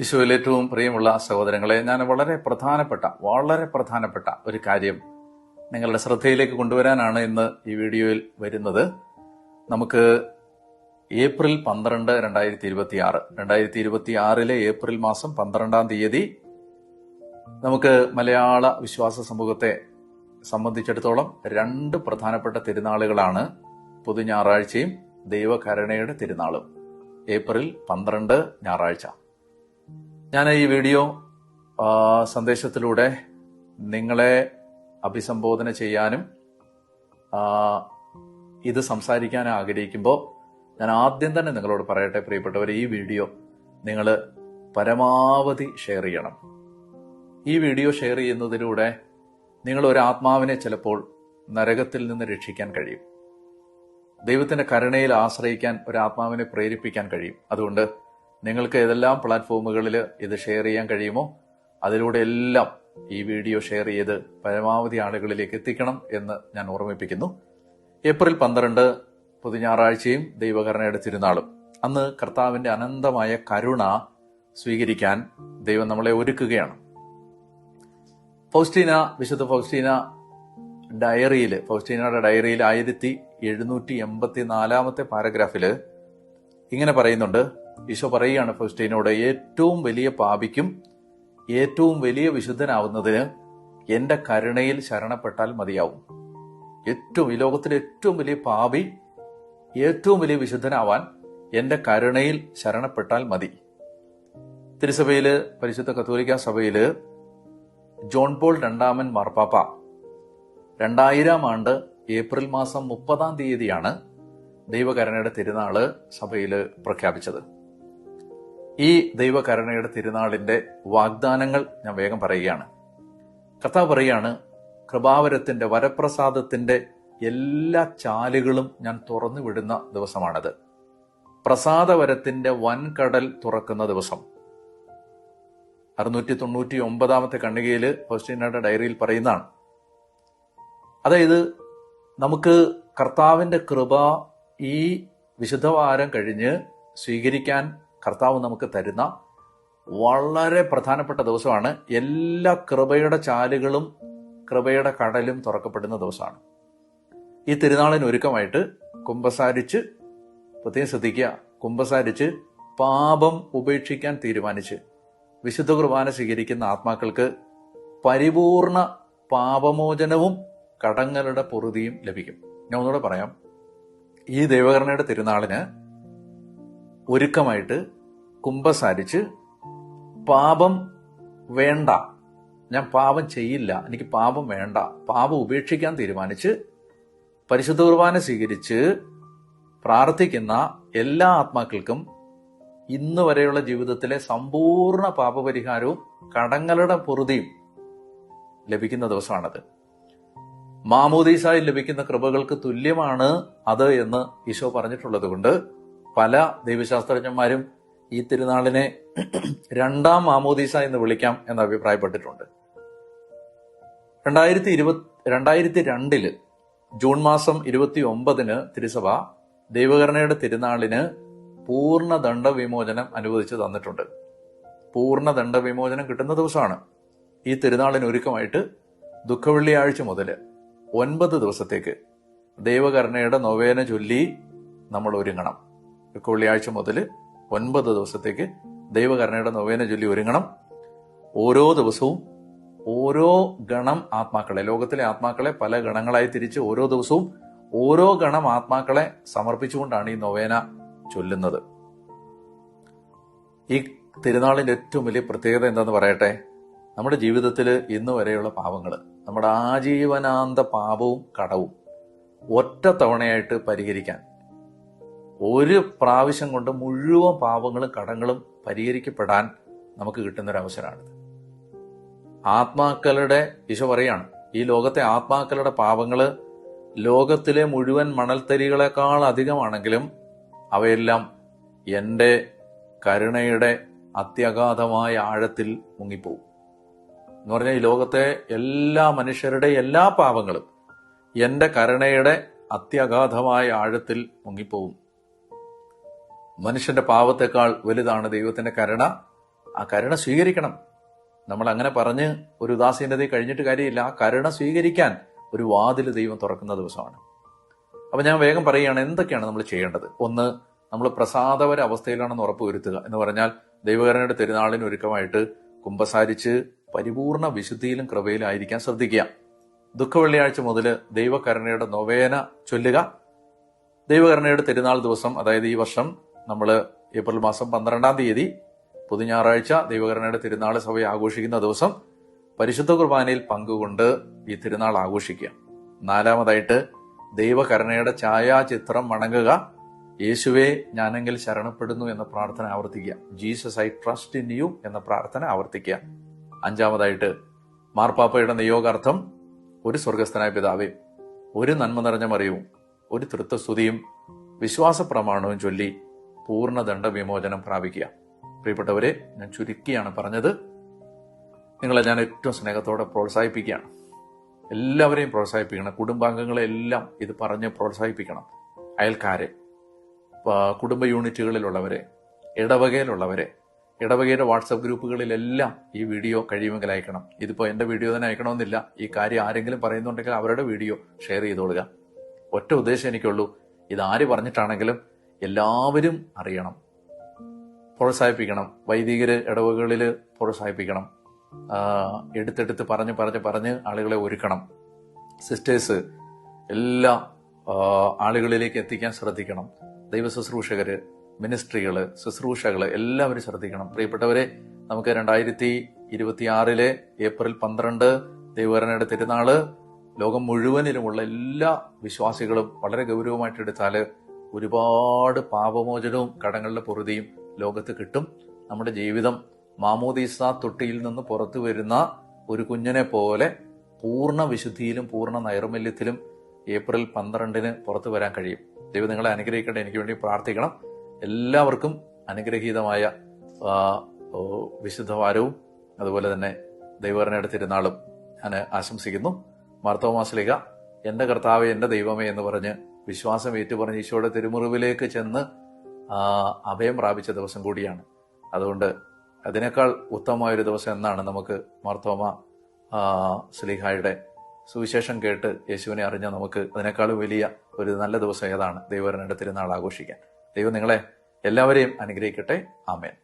ഈശോയിൽ ഏറ്റവും പ്രിയമുള്ള സഹോദരങ്ങളെ, ഞാൻ വളരെ പ്രധാനപ്പെട്ട ഒരു കാര്യം നിങ്ങളുടെ ശ്രദ്ധയിലേക്ക് കൊണ്ടുവരാനാണ് ഇന്ന് ഈ വീഡിയോയിൽ വരുന്നത്. നമുക്ക് ഏപ്രിൽ 12, 2026 ഏപ്രിൽ മാസം 12-ാം തീയതി നമുക്ക് മലയാള വിശ്വാസ സമൂഹത്തെ സംബന്ധിച്ചിടത്തോളം രണ്ട് പ്രധാനപ്പെട്ട തിരുനാളുകളാണ് പൊതു ഞായറാഴ്ചയും ദൈവകരുണയുടെ തിരുനാളും. ഏപ്രിൽ 12 ഞായറാഴ്ച. ഞാൻ ഈ വീഡിയോ സന്ദേശത്തിലൂടെ നിങ്ങളെ അഭിസംബോധന ചെയ്യാനും ഇത് സംസാരിക്കാൻ ആഗ്രഹിക്കുമ്പോൾ ഞാൻ ആദ്യം തന്നെ നിങ്ങളോട് പറയട്ടെ, പ്രിയപ്പെട്ടവർ, ഈ വീഡിയോ നിങ്ങൾ പരമാവധി ഷെയർ ചെയ്യണം. ഈ വീഡിയോ ഷെയർ ചെയ്യുന്നതിലൂടെ നിങ്ങൾ ഒരു ആത്മാവിനെ ചിലപ്പോൾ നരകത്തിൽ നിന്ന് രക്ഷിക്കാൻ കഴിയും. ദൈവത്തിന്റെ കരുണയിൽ ആശ്രയിക്കാൻ ഒരു ആത്മാവിനെ പ്രേരിപ്പിക്കാൻ കഴിയും. അതുകൊണ്ട് നിങ്ങൾക്ക് ഏതെല്ലാം പ്ലാറ്റ്ഫോമുകളിൽ ഇത് ഷെയർ ചെയ്യാൻ കഴിയുമോ അതിലൂടെ എല്ലാം ഈ വീഡിയോ ഷെയർ ചെയ്ത് പരമാവധി ആളുകളിലേക്ക് എത്തിക്കണം എന്ന് ഞാൻ ഓർമ്മിപ്പിക്കുന്നു. ഏപ്രിൽ 12 പൊതു ഞായറാഴ്ചയും ദൈവകരുണയുടെ തിരുനാളും. അന്ന് കർത്താവിന്റെ അനന്തമായ കരുണ സ്വീകരിക്കാൻ ദൈവം നമ്മളെ ഒരുക്കുകയാണ്. വിശുദ്ധ ഫൗസ്റ്റീനയുടെ ഡയറിയിൽ 1784 പാരഗ്രാഫില് ഇങ്ങനെ പറയുന്നുണ്ട്. ഈശോ പറയുകയാണ് ഫൗസ്റ്റീനോട്, ഏറ്റവും വലിയ പാപിക്കും ഏറ്റവും വലിയ വിശുദ്ധനാവുന്നതിന് എന്റെ കരുണയിൽ ശരണപ്പെട്ടാൽ മതിയാവും. ഈ ലോകത്തിലെ ഏറ്റവും വലിയ പാപി ഏറ്റവും വലിയ വിശുദ്ധനാവാൻ എന്റെ കരുണയിൽ ശരണപ്പെട്ടാൽ മതി. തിരുസഭയില്, പരിശുദ്ധ കത്തോലിക്ക സഭയില് ജോൺ പോൾ രണ്ടാമൻ മാർപ്പാപ്പ 2000 ആണ്ട് ഏപ്രിൽ മാസം 30-ാം തീയതിയാണ് ദൈവകരുണയുടെ തിരുനാള് സഭയിൽ പ്രഖ്യാപിച്ചത്. ഈ ദൈവകരുണയുടെ തിരുനാളിന്റെ വാഗ്ദാനങ്ങൾ ഞാൻ വേഗം പറയുകയാണ്. കർത്താവ് പറയാണ്, കൃപാവരത്തിന്റെ വരപ്രസാദത്തിന്റെ എല്ലാ ചാലുകളും ഞാൻ തുറന്നു വിടുന്ന ദിവസമാണത്. പ്രസാദവരത്തിന്റെ വൻകടൽ തുറക്കുന്ന ദിവസം. 699-ാമത്തെ കണ്ണികയില് ഫൗസ്റ്റീനയുടെ ഡയറിയിൽ പറയുന്നതാണ്. അതായത് നമുക്ക് കർത്താവിന്റെ കൃപ ഈ വിശുദ്ധവാരം കഴിഞ്ഞ് സ്വീകരിക്കാൻ കർത്താവ് നമുക്ക് തരുന്ന വളരെ പ്രധാനപ്പെട്ട ദിവസമാണ്. എല്ലാ കൃപയുടെ ചാലുകളും കൃപയുടെ കടലും തുറക്കപ്പെടുന്ന ദിവസമാണ്. ഈ തിരുനാളിന് ഒരുക്കമായിട്ട് പ്രത്യേകം ശ്രദ്ധിക്കുക, കുമ്പസാരിച്ച് പാപം ഉപേക്ഷിക്കാൻ തീരുമാനിച്ച് വിശുദ്ധ കുർബാന സ്വീകരിക്കുന്ന ആത്മാക്കൾക്ക് പരിപൂർണ പാപമോചനവും കടങ്ങളുടെ പൊറുതിയും ലഭിക്കും. ഞാൻ ഒന്നുകൂടെ പറയാം. ഈ ദൈവകരുണയുടെ തിരുനാളിന് ഒരുക്കമായിട്ട് കുമ്പസാരിച്ച് പാപം വേണ്ട, ഞാൻ പാപം ചെയ്യില്ല, എനിക്ക് പാപം വേണ്ട, പാപം ഉപേക്ഷിക്കാൻ തീരുമാനിച്ച് പരിശുദ്ധ കുർബാന സ്വീകരിച്ച് പ്രാർത്ഥിക്കുന്ന എല്ലാ ആത്മാക്കൾക്കും ഇന്ന് വരെയുള്ള ജീവിതത്തിലെ സമ്പൂർണ്ണ പാപപരിഹാരവും കടങ്ങളുടെ പൊറുതിയും ലഭിക്കുന്ന ദിവസമാണത്. മാമോദീസായിൽ ലഭിക്കുന്ന കൃപകൾക്ക് തുല്യമാണ് അത് എന്ന് ഈശോ പറഞ്ഞിട്ടുള്ളത് കൊണ്ട് പല ദൈവശാസ്ത്രജ്ഞന്മാരും ഈ തിരുനാളിനെ 2-ാം മാമോദീസ എന്ന് വിളിക്കാം എന്ന് അഭിപ്രായപ്പെട്ടിട്ടുണ്ട്. 2002 ജൂൺ മാസം 29 തിരുസഭ ദൈവകരുണയുടെ തിരുനാളിന് പൂർണ്ണ ദണ്ഡവിമോചനം അനുവദിച്ചു തന്നിട്ടുണ്ട്. പൂർണ്ണ ദണ്ഡവിമോചനം കിട്ടുന്ന ദിവസമാണ്. ഈ തിരുനാളിന് ഒരുക്കമായിട്ട് ദുഃഖവെള്ളിയാഴ്ച മുതൽ 9 ദിവസത്തേക്ക് ദൈവകരുണയുടെ നൊവേന ചൊല്ലി നമ്മൾ ഒരുങ്ങണം. ദുഃഖവെള്ളിയാഴ്ച മുതൽ 9 ദിവസത്തേക്ക് ദൈവകരുണയുടെ നൊവേന ചൊല്ലി ഒരുങ്ങണം. ഓരോ ദിവസവും ഓരോ ഗണം ആത്മാക്കളെ, ലോകത്തിലെ ആത്മാക്കളെ പല ഗണങ്ങളായി തിരിച്ച് ഓരോ ദിവസവും ഓരോ ഗണം ആത്മാക്കളെ സമർപ്പിച്ചുകൊണ്ടാണ് ഈ നൊവേന ചൊല്ലുന്നത്. ഈ തിരുനാളിന്റെ ഏറ്റവും വലിയ പ്രത്യേകത എന്താന്ന് പറയട്ടെ. നമ്മുടെ ജീവിതത്തിൽ ഇന്ന് വരെയുള്ള പാപങ്ങൾ, നമ്മുടെ ആജീവനാന്ത പാപവും കടവും ഒറ്റ തവണയായിട്ട് പരിഹരിക്കാൻ, ഒരു പ്രാവശ്യം കൊണ്ട് മുഴുവൻ പാപങ്ങളും കടങ്ങളും പരിഹരിക്കപ്പെടാൻ നമുക്ക് കിട്ടുന്നൊരവസരമാണിത്. ആത്മാക്കളുടെ, ഈശോ പറയാണ്, ഈ ലോകത്തെ ആത്മാക്കളുടെ പാപങ്ങള് ലോകത്തിലെ മുഴുവൻ മണൽത്തരികളെക്കാൾ അധികമാണെങ്കിലും അവയെല്ലാം എന്റെ കരുണയുടെ അത്യഗാധമായ ആഴത്തിൽ മുങ്ങിപ്പോവും എന്ന് പറഞ്ഞാൽ, ഈ ലോകത്തെ എല്ലാ മനുഷ്യരുടെ എല്ലാ പാപങ്ങളും എന്റെ കരുണയുടെ അത്യഗാധമായ ആഴത്തിൽ മുങ്ങിപ്പോവും. മനുഷ്യന്റെ പാപത്തെക്കാൾ വലുതാണ് ദൈവത്തിന്റെ കരുണ. ആ കരുണ സ്വീകരിക്കണം. നമ്മൾ അങ്ങനെ പറഞ്ഞ് ഒരു ഉദാസീനതയെ കഴിഞ്ഞിട്ട് കാര്യമില്ല. ആ കരുണ സ്വീകരിക്കാൻ ഒരു വാതിൽ ദൈവം തുറക്കുന്ന ദിവസമാണ്. അപ്പൊ ഞാൻ വേഗം പറയുകയാണ് എന്തൊക്കെയാണ് നമ്മൾ ചെയ്യേണ്ടത്. ഒന്ന്, നമ്മൾ പ്രസാദപര അവസ്ഥയിലാണെന്ന് ഉറപ്പുവരുത്തുക. എന്ന് പറഞ്ഞാൽ ദൈവകരുണയുടെ തിരുനാളിന് ഒരുക്കമായിട്ട് കുമ്പസാരിച്ച് പരിപൂർണ വിശുദ്ധിയിലും കൃപയിലും ആയിരിക്കാൻ ശ്രദ്ധിക്കുക. ദുഃഖവെള്ളിയാഴ്ച മുതൽ ദൈവകരുണയുടെ നൊവേന ചൊല്ലുക. ദൈവകരുണയുടെ തിരുനാൾ ദിവസം, അതായത് ഈ വർഷം നമ്മൾ ഏപ്രിൽ മാസം 12-ാം തീയതി പൊതു ഞായറാഴ്ച ദൈവകരുണയുടെ തിരുനാൾ സഭ ആഘോഷിക്കുന്ന ദിവസം പരിശുദ്ധ കുർബാനയിൽ പങ്കുകൊണ്ട് ഈ തിരുനാൾ ആഘോഷിക്കുക. 4-മതായിട്ട് ദൈവകരുണയുടെ ഛായാചിത്രം വണങ്ങുക. യേശുവേ, ഞാനെങ്കിൽ ശരണപ്പെടുന്നു എന്ന പ്രാർത്ഥന ആവർത്തിക്കുക. Jesus, I trust in you എന്ന പ്രാർത്ഥന ആവർത്തിക്കുക. 5-മതായിട്ട് മാർപ്പാപ്പയുടെ നിയോഗാർത്ഥം ഒരു സ്വർഗസ്ഥനായ പിതാവേ, ഒരു നന്മ നിറഞ്ഞ മറിയവും ഒരു തൃത്വസ്തുതിയും വിശ്വാസ പ്രമാണവും ചൊല്ലി പൂർണ്ണദണ്ഡ വിമോചനം പ്രാപിക്കുക. പ്രിയപ്പെട്ടവരെ, ഞാൻ ചുരുക്കിയാണ് പറഞ്ഞത്. നിങ്ങളെ ഞാൻ ഏറ്റവും സ്നേഹത്തോടെ പ്രോത്സാഹിപ്പിക്കുകയാണ്. എല്ലാവരെയും പ്രോത്സാഹിപ്പിക്കണം. കുടുംബാംഗങ്ങളെല്ലാം ഇത് പറഞ്ഞ് പ്രോത്സാഹിപ്പിക്കണം. അയൽക്കാരെ, കുടുംബ യൂണിറ്റുകളിലുള്ളവരെ, ഇടവകയിലുള്ളവരെ, ഇടവകയുടെ വാട്സപ്പ് ഗ്രൂപ്പുകളിലെല്ലാം ഈ വീഡിയോ കഴിയുമെങ്കിൽ അയക്കണം. ഇതിപ്പോൾ എൻ്റെ വീഡിയോ തന്നെ അയക്കണമെന്നില്ല. ഈ കാര്യം ആരെങ്കിലും പറയുന്നുണ്ടെങ്കിൽ അവരുടെ വീഡിയോ ഷെയർ ചെയ്തോളുക. ഒറ്റ ഉദ്ദേശം എനിക്കുള്ളൂ, ഇതാര് പറഞ്ഞിട്ടാണെങ്കിലും എല്ലാവരും അറിയണം. പ്രോത്സാഹിപ്പിക്കണം. വൈദികര് ഇടവകളിൽ പ്രോത്സാഹിപ്പിക്കണം. എടുത്തെടുത്ത് പറഞ്ഞ് ആളുകളെ ഒരുക്കണം. സിസ്റ്റേഴ്സ് എല്ലാ ആളുകളിലേക്ക് എത്തിക്കാൻ ശ്രദ്ധിക്കണം. ദൈവ ശുശ്രൂഷകര്, മിനിസ്ട്രികള്, ശുശ്രൂഷകള് എല്ലാവരും ശ്രദ്ധിക്കണം. പ്രിയപ്പെട്ടവരെ, നമുക്ക് 2026 ഏപ്രിൽ 12 ദൈവകരുണയുടെ തിരുനാള് ലോകം മുഴുവനിലുമുള്ള എല്ലാ വിശ്വാസികളും വളരെ ഗൗരവമായിട്ട് എടുത്താല് ഒരുപാട് പാപമോചനവും കടങ്ങളുടെ പൊറുതിയും ലോകത്ത് കിട്ടും. നമ്മുടെ ജീവിതം മാമോദീസ തൊട്ടിയിൽ നിന്ന് പുറത്തു വരുന്ന ഒരു കുഞ്ഞിനെ പോലെ പൂർണ്ണ വിശുദ്ധിയിലും പൂർണ്ണ നൈർമല്യത്തിലും ഏപ്രിൽ 12 പുറത്തു വരാൻ കഴിയും. ദൈവം നിങ്ങളെ അനുഗ്രഹിക്കട്ടെ. എനിക്ക് വേണ്ടി പ്രാർത്ഥിക്കണം. എല്ലാവർക്കും അനുഗ്രഹീതമായ വിശുദ്ധവാരവും അതുപോലെ തന്നെ ദൈവകരുണയുടെ തിരുനാളും ഞാൻ ആശംസിക്കുന്നു. മാർത്തോമാ ശ്ലീഹ എന്റെ കർത്താവേ, എന്റെ ദൈവമേ എന്ന് പറഞ്ഞ് വിശ്വാസം ഏറ്റുപറഞ്ഞ് ഈശോയുടെ തിരുമുറിവിലേക്ക് ചെന്ന് അഭയം പ്രാപിച്ച ദിവസം കൂടിയാണ്. അതുകൊണ്ട് അതിനേക്കാൾ ഉത്തമമായൊരു ദിവസം എന്നാണ് നമുക്ക് മാർത്തോമാ ശ്ലീഹായുടെ സുവിശേഷം കേട്ട് യേശുവിനെ അറിഞ്ഞ നമുക്ക് അതിനേക്കാളും വലിയ ഒരു നല്ല ദിവസം ഏതാണ്? ദൈവകരുണയുടെ തിരുനാൾ ആഘോഷിക്കാൻ. ദൈവം നിങ്ങളെ എല്ലാവരെയും അനുഗ്രഹിക്കട്ടെ. ആമേൻ.